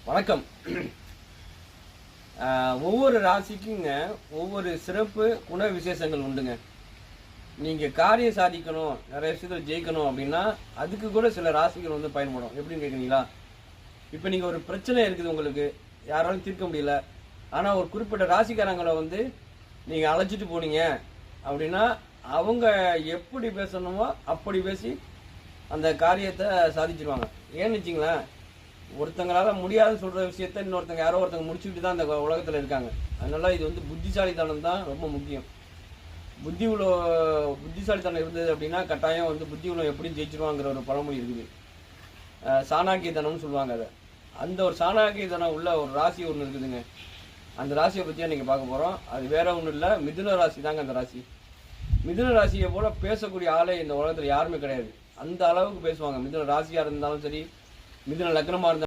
வணக்கம். ஒவ்வொரு ராசிக்குங்க ஒவ்வொரு சிறப்பு குண விசேஷங்கள் உண்டுங்க. நீங்கள் காரியம் சாதிக்கணும், நிறைய விஷயத்தில் ஜெயிக்கணும் அப்படின்னா அதுக்கு கூட சில ராசிகள் வந்து பயன்படும். எப்படின்னு கேட்குறீங்களா? இப்போ நீங்கள் ஒரு பிரச்சனை இருக்குது, உங்களுக்கு யாராலும் தீர்க்க முடியல, ஆனால் ஒரு குறிப்பிட்ட ராசிக்காரங்களை வந்து நீங்கள் அழைச்சிட்டு போனீங்க அப்படின்னா அவங்க எப்படி பேசணுமோ அப்படி பேசி அந்த காரியத்தை சாதிச்சிருவாங்க. ஏன்னு வச்சிங்களேன், ஒருத்தங்களால முடியாதுன்னு சொல்ற விஷயத்த இன்னொருத்தங்க யாரோ ஒருத்தங்க முடிச்சுக்கிட்டு தான் அந்த உலகத்துல இருக்காங்க. அதனால இது வந்து புத்திசாலித்தனம் தான் ரொம்ப முக்கியம். புத்திசாலித்தனம் இருந்தது அப்படின்னா கட்டாயம் வந்து புத்தி உலகம் எப்படியும் ஜெயிச்சிருவாங்கிற ஒரு பழமொழி இருக்குது. சாணாக்கியத்தனம்னு சொல்லுவாங்க. அதை அந்த ஒரு சாணாக்கியத்தனம் உள்ள ஒரு ராசி ஒன்று இருக்குதுங்க. அந்த ராசியை பற்றியா நீங்கள் பார்க்க போகிறோம். அது வேற ஒன்றும் இல்லை, மிதுன ராசி தாங்க அந்த ராசி. மிதுன ராசியை போல பேசக்கூடிய ஆளே இந்த உலகத்தில் யாருமே கிடையாது. அந்த அளவுக்கு பேசுவாங்க. மிதுன ராசியாக இருந்தாலும் சரி, மிதுன லக்னமாக இருந்தாலும்